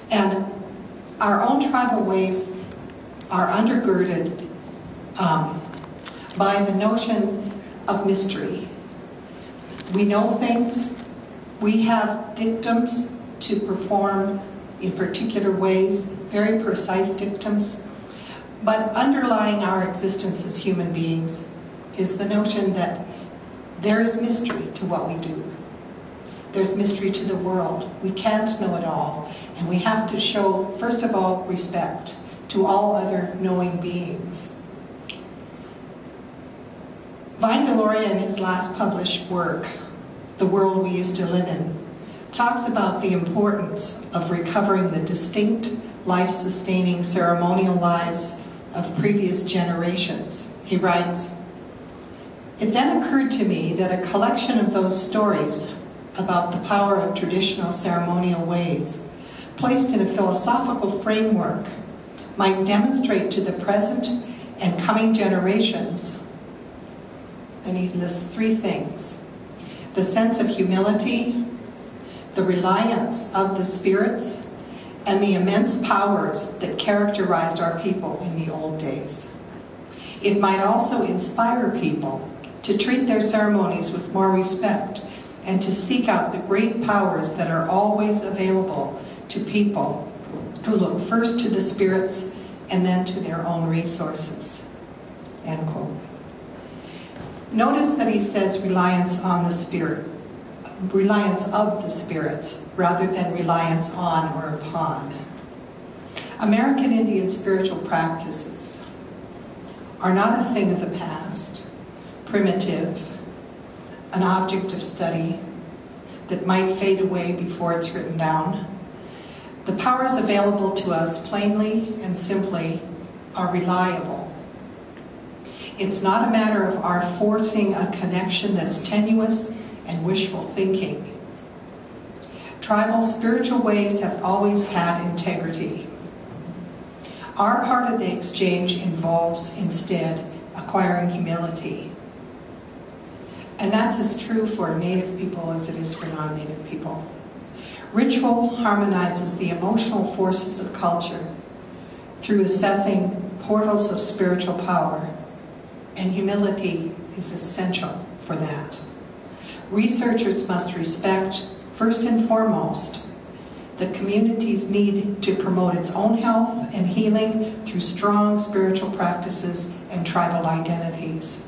And our own tribal ways are undergirded by the notion of mystery. We know things, we have dictums to perform in particular ways, very precise dictums, but underlying our existence as human beings is the notion that there is mystery to what we do. There's mystery to the world. We can't know it all, and we have to show, first of all, respect to all other knowing beings. Vine Deloria, in his last published work, The World We Used to Live In, talks about the importance of recovering the distinct, life-sustaining ceremonial lives of previous generations. He writes, "It then occurred to me that a collection of those stories about the power of traditional ceremonial ways, placed in a philosophical framework, might demonstrate to the present and coming generations," and he lists three things: the sense of humility, the reliance of the spirits, and the immense powers that characterized our people in the old days. It might also inspire people to treat their ceremonies with more respect and to seek out the great powers that are always available to people who look first to the spirits and then to their own resources." End quote. Notice that he says reliance on the spirit, reliance of the spirits, rather than reliance on or upon. American Indian spiritual practices are not a thing of the past, primitive, an object of study that might fade away before it's written down. The powers available to us, plainly and simply, are reliable. It's not a matter of our forcing a connection that's tenuous and wishful thinking. Tribal spiritual ways have always had integrity. Our part of the exchange involves, instead, acquiring humility. And that's as true for Native people as it is for non-Native people. Ritual harmonizes the emotional forces of culture through assessing portals of spiritual power, and humility is essential for that. Researchers must respect, first and foremost, the community's need to promote its own health and healing through strong spiritual practices and tribal identities.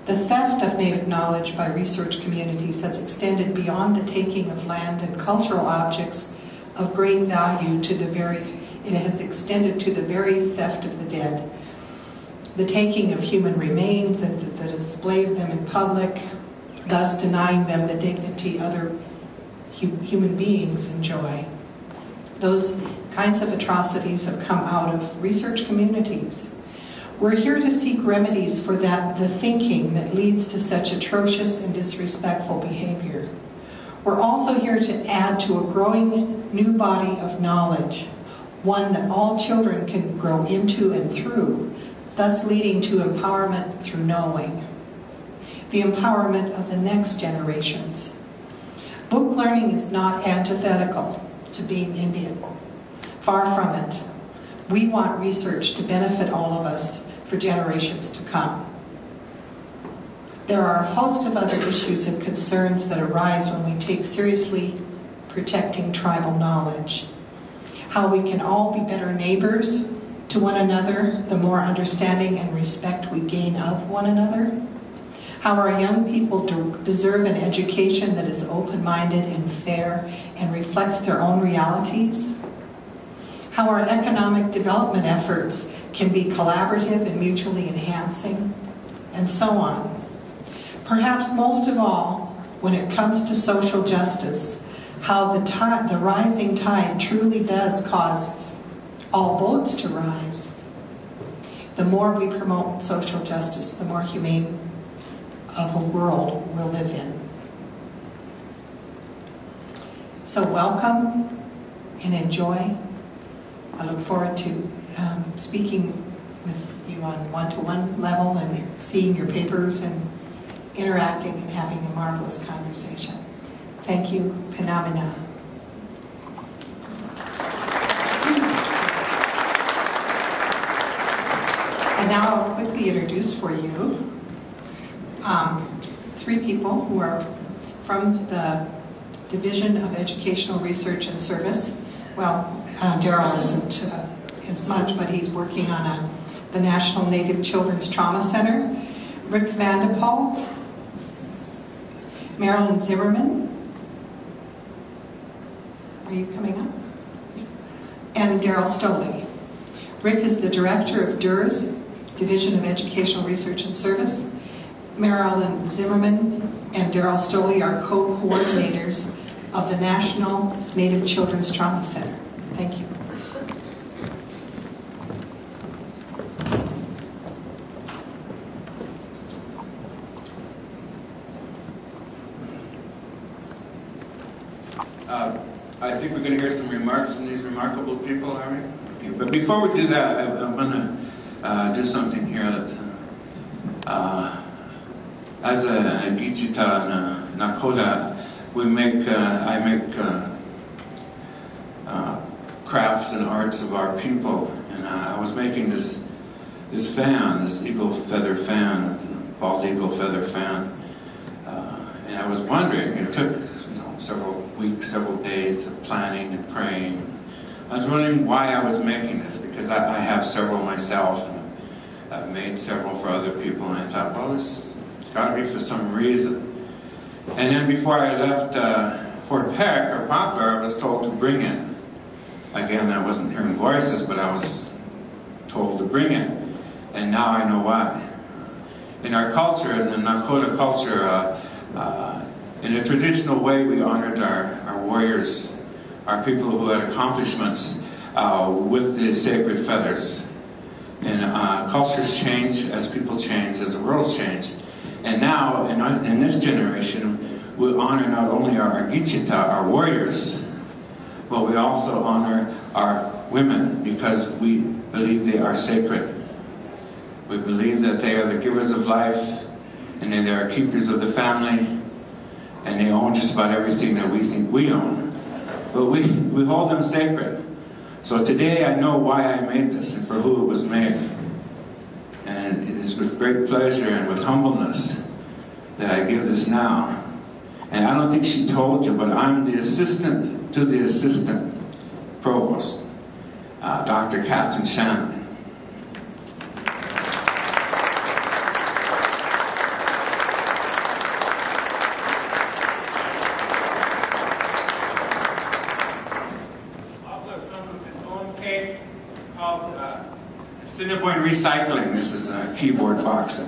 The theft of Native knowledge by research communities has extended beyond the taking of land and cultural objects of great value to it has extended to the very theft of the dead, the taking of human remains and the display of them in public, thus denying them the dignity other human beings enjoy. Those kinds of atrocities have come out of research communities. We're here to seek remedies for the thinking that leads to such atrocious and disrespectful behavior. We're also here to add to a growing new body of knowledge, one that all children can grow into and through, thus leading to empowerment through knowing. The empowerment of the next generations. Book learning is not antithetical to being Indian. Far from it. We want research to benefit all of us for generations to come. There are a host of other issues and concerns that arise when we take seriously protecting tribal knowledge. How we can all be better neighbors to one another, the more understanding and respect we gain of one another. How our young people deserve an education that is open-minded and fair and reflects their own realities. How our economic development efforts can be collaborative and mutually enhancing, and so on. Perhaps most of all, when it comes to social justice, how the rising tide truly does cause all boats to rise. The more we promote social justice, the more humane of a world we'll live in. So welcome and enjoy. I look forward to speaking with you on one-to-one level and seeing your papers and interacting and having a marvelous conversation. Thank you, Phenomena. And now I'll quickly introduce for you three people who are from the Division of Educational Research and Service. Well, Daryl isn't as much, but he's working on the National Native Children's Trauma Center. Rick Vanderpool, Marilyn Zimmerman. Are you coming up? And Daryl Stoley. Rick is the director of DERS, Division of Educational Research and Service. Marilyn Zimmerman and Daryl Stoley are co-coordinators of the National Native Children's Trauma Center. Thank you. I think we're going to hear some remarks from these remarkable people, are we? Okay. But before we do that, I'm going to do something here that, as a Gichita and Nakoda, I make crafts and arts of our people, and I was making this fan, this eagle feather fan, bald eagle feather fan, and I was wondering. It took several weeks, several days of planning and praying. I was wondering why I was making this, because I have several myself, and I've made several for other people, and I thought, well, it's got to be for some reason. And then before I left Fort Peck, or Poplar, I was told to bring it. Again, I wasn't hearing voices, but I was told to bring it. And now I know why. In our culture, in the Nakota culture, in a traditional way, we honored our warriors, our people who had accomplishments with the sacred feathers. And cultures change as people change, as the world's changed. And now, in this generation, we honor not only our Gichita, our warriors, but we also honor our women, because we believe they are sacred. We believe that they are the givers of life, and they are keepers of the family, and they own just about everything that we think we own. But we hold them sacred. So today I know why I made this and for who it was made. And it is with great pleasure and with humbleness that I give this now. And I don't think she told you, but I'm the assistant to the assistant provost, Dr. Catherine Shanley. Cinnabon Recycling. This is a keyboard box.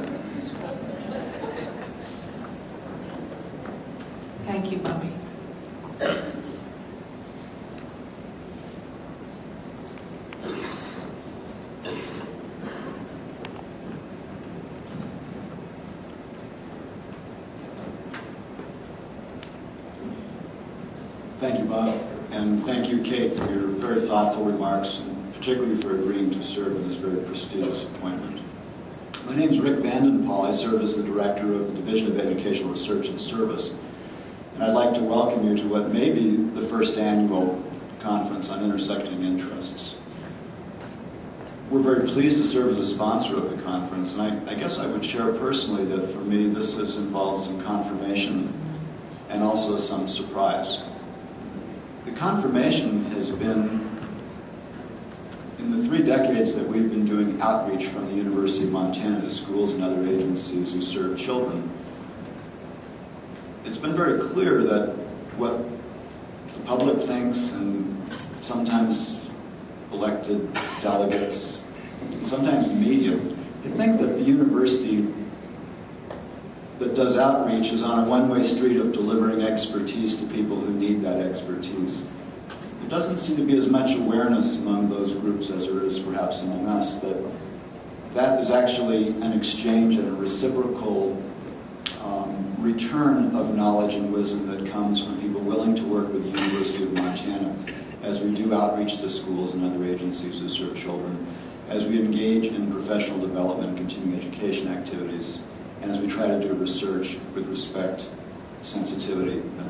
Thank you, Bobby. Thank you, Bob, and thank you, Kate, for your very thoughtful remarks, and particularly for agreeing to serve in this very prestigious appointment. My name is Rick Vandenpaul. I serve as the Director of the Division of Educational Research and Service, and I'd like to welcome you to what may be the first annual conference on intersecting interests. We're very pleased to serve as a sponsor of the conference, and I guess I would share personally that for me this has involved some confirmation and also some surprise. The confirmation has been, in the 3 decades that we've been doing outreach from the University of Montana to schools and other agencies who serve children, it's been very clear that what the public thinks, and sometimes elected delegates, and sometimes the media, they think that the university that does outreach is on a one-way street of delivering expertise to people who need that expertise. There doesn't seem to be as much awareness among those groups as there is perhaps among us that that is actually an exchange and a reciprocal return of knowledge and wisdom that comes from people willing to work with the University of Montana as we do outreach to schools and other agencies who serve children, as we engage in professional development and continuing education activities, and as we try to do research with respect, sensitivity, and